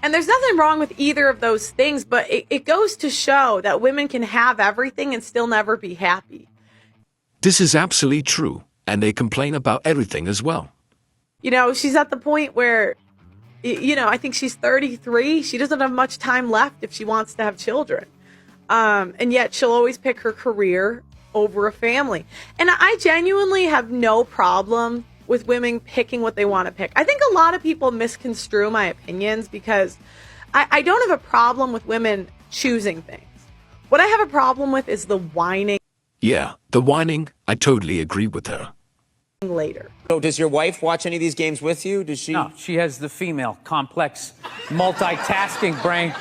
And there's nothing wrong with either of those things, but it goes to show that women can have everything and still never be happy. This is absolutely true, and they complain about everything as well. You know, she's at the point where, you know, I think she's 33. She doesn't have much time left if she wants to have children. And yet she'll always pick her career over a family. And I genuinely have no problem with women picking what they want to pick. I think a lot of people misconstrue my opinions because I don't have a problem with women choosing things. What I have a problem with is the whining. Yeah, the whining, I totally agree with her. Later. So does your wife watch any of these games with you? Does she? No, she has the female, complex, multitasking brain.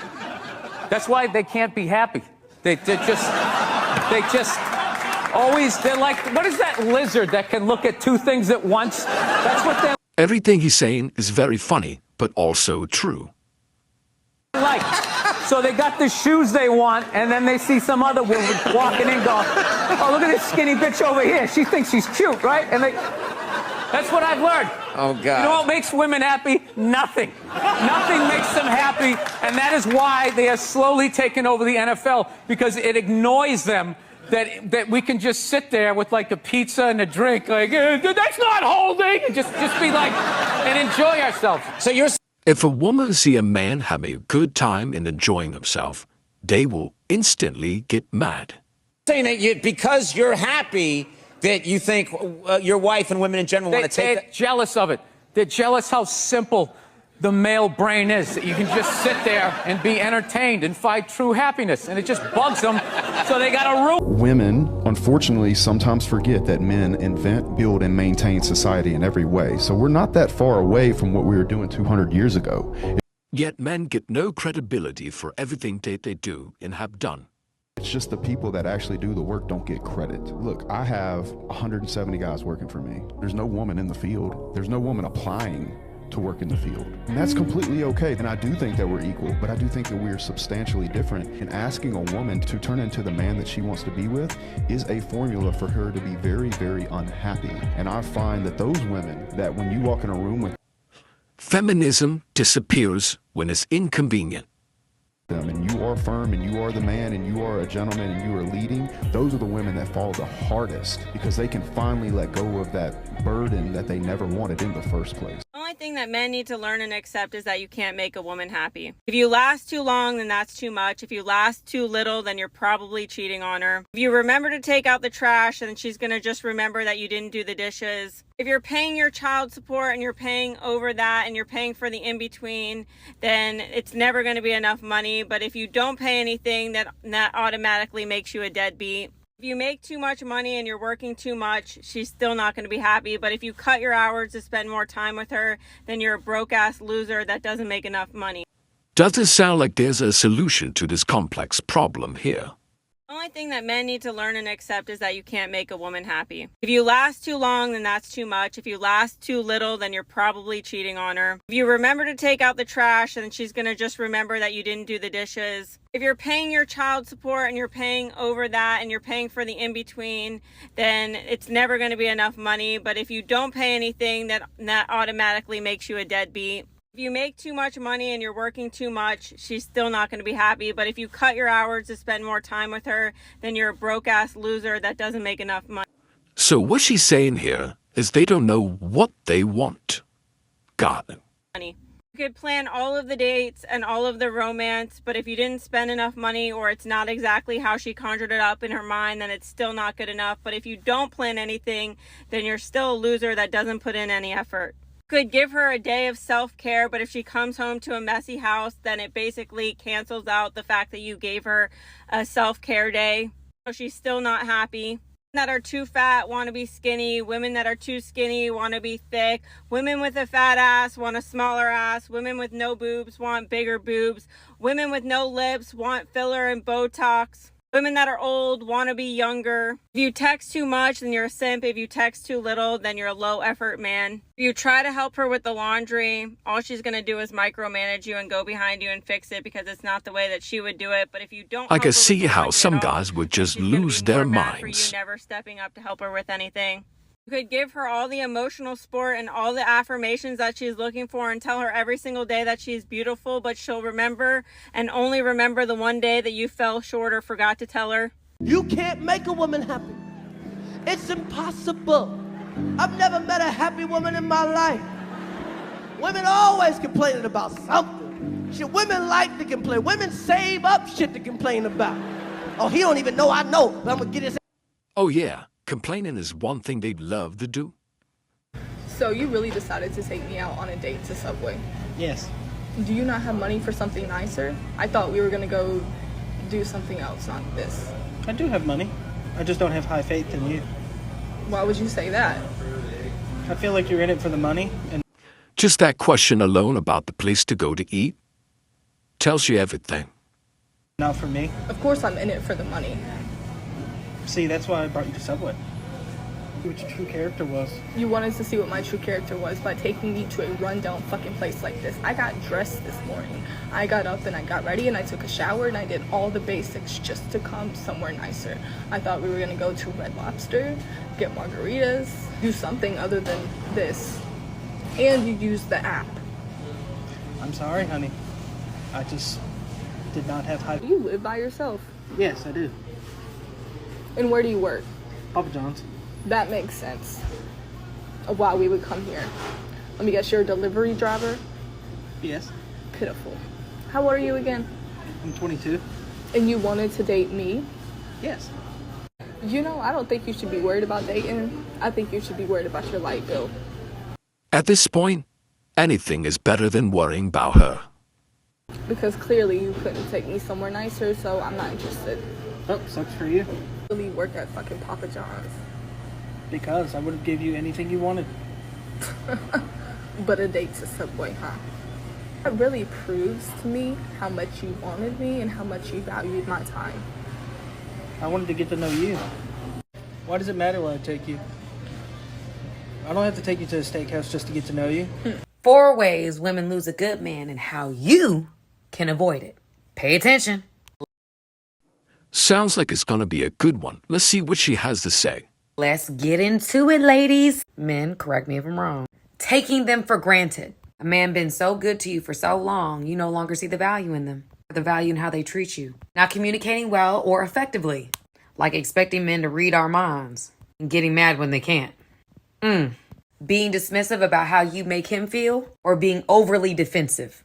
That's why they can't be happy. They just always, they're like, what is that lizard that can look at two things at once? That's what they're Everything he's saying is very funny, but also true. like. So they got the shoes they want, and then they see some other woman walking in going, oh, look at this skinny bitch over here. She thinks she's cute, right? And that's what I've learned. Oh, God. You know what makes women happy? Nothing. Nothing makes them happy, and that is why they are slowly taking over the NFL, because it annoys them that we can just sit there with like a pizza and a drink, like, that's not holding, and just be like, and enjoy ourselves. So you're If a woman see a man having a good time and enjoying himself, they will instantly get mad. saying that because you're happy that you think your wife and women in general want to take They're jealous of it. They're jealous how simple the male brain is, that you can just sit there and be entertained and find true happiness, and it just bugs them, so they got to ruin. Women, unfortunately, sometimes forget that men invent, build, and maintain society in every way. So we're not that far away from what we were doing 200 years ago. Yet men get no credibility for everything that they do and have done. It's just the people that actually do the work don't get credit. Look, I have 170 guys working for me. There's no woman in the field. There's no woman applying to work in the field. And that's completely okay. And I do think that we're equal, but I do think that we're substantially different. And asking a woman to turn into the man that she wants to be with is a formula for her to be very, very unhappy. And I find that those women that when you walk in a room with Feminism disappears when it's inconvenient. them and you are firm and you are the man and you are a gentleman and you are leading, those are the women that fall the hardest because they can finally let go of that burden that they never wanted in the first place. The only thing that men need to learn and accept is that you can't make a woman happy. If you last too long, then that's too much. If you last too little, then you're probably cheating on her. If you remember to take out the trash, then she's going to just remember that you didn't do the dishes. If you're paying your child support and you're paying over that and you're paying for the in-between, then it's never going to be enough money. But if you don't pay anything, that automatically makes you a deadbeat. If you make too much money and you're working too much, she's still not going to be happy. But if you cut your hours to spend more time with her, then you're a broke-ass loser that doesn't make enough money. Does it sound like there's a solution to this complex problem here? The only thing that men need to learn and accept is that you can't make a woman happy. If you last too long, then that's too much. If you last too little, then you're probably cheating on her. If you remember to take out the trash, then she's going to just remember that you didn't do the dishes. If you're paying your child support and you're paying over that and you're paying for the in-between, then it's never going to be enough money. But if you don't pay anything, that automatically makes you a deadbeat. If you make too much money and you're working too much, she's still not going to be happy. But if you cut your hours to spend more time with her, then you're a broke-ass loser that doesn't make enough money. So what she's saying here is they don't know what they want. Got it. You could plan all of the dates and all of the romance, but if you didn't spend enough money or it's not exactly how she conjured it up in her mind, then it's still not good enough. But if you don't plan anything, then you're still a loser that doesn't put in any effort. Could give her a day of self-care, but if she comes home to a messy house, then it basically cancels out the fact that you gave her a self-care day. So she's still not happy. That are too fat want to be skinny. Women that are too skinny want to be thick. Women with a fat ass want a smaller ass. Women with no boobs want bigger boobs. Women with no lips want filler and Botox. Women that are old want to be younger. If you text too much, then you're a simp. If you text too little, then you're a low effort man. If you try to help her with the laundry, all she's going to do is micromanage you and go behind you and fix it because it's not the way that she would do it. But if you don't, I can see how some guys would just lose their For you minds. never stepping up to help her with anything. You could give her all the emotional support and all the affirmations that she's looking for and tell her every single day that she's beautiful, but she'll remember and only remember the one day that you fell short or forgot to tell her. You can't make a woman happy. It's impossible. I've never met a happy woman in my life. Women always complaining about something. Shit, women like to complain. Women save up shit to complain about. Oh, he don't even know I know, but I'm gonna get his. Oh, yeah, complaining is one thing they'd love to do. So you really decided to take me out on a date to Subway? Yes. Do you not have money for something nicer? I thought we were gonna go do something else, not this. I do have money. I just don't have high faith in you. Why would you say that? I feel like you're in it for the money, and Just that question alone about the place to go to eat tells you everything. not for me. Of course I'm in it for the money. See, that's why I brought you to Subway. See what your true character was. You wanted to see what my true character was by taking me to a rundown fucking place like this. I got dressed this morning. I got up and I got ready and I took a shower and I did all the basics just to come somewhere nicer. I thought we were gonna go to Red Lobster, get margaritas, do something other than this. And you used the app. I'm sorry, honey. I just did not have high. You live by yourself. Yes, I do. And where do you work? Papa John's. That makes sense of why we would come here. Let me guess, you're a delivery driver? Yes. Pitiful. How old are you again? I'm 22. And you wanted to date me? Yes. You know, I don't think you should be worried about dating. I think you should be worried about your light bill. At this point, anything is better than worrying about her. Because clearly you couldn't take me somewhere nicer, so I'm not interested. Oh, sucks for you. Really work at fucking Papa John's. Because I would have gave you anything you wanted. But a date to Subway, huh? That really proves to me how much you wanted me and how much you valued my time. I wanted to get to know you. Why does it matter where I take you? I don't have to take you to a steakhouse just to get to know you. 4 ways women lose a good man and how you can avoid it. Pay attention. Sounds like it's gonna be a good one. Let's see what she has to say. Let's get into it, ladies. Men, correct me if I'm wrong. Taking them for granted. A man been so good to you for so long, you no longer see the value in them. The value in how they treat you. Not communicating well or effectively. Like expecting men to read our minds. And getting mad when they can't. Being dismissive about how you make him feel. Or being overly defensive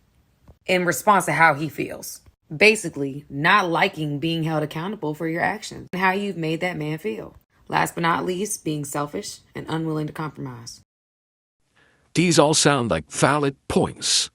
in response to how he feels. Basically, not liking being held accountable for your actions and how you've made that man feel. Last but not least, being selfish and unwilling to compromise. These all sound like valid points.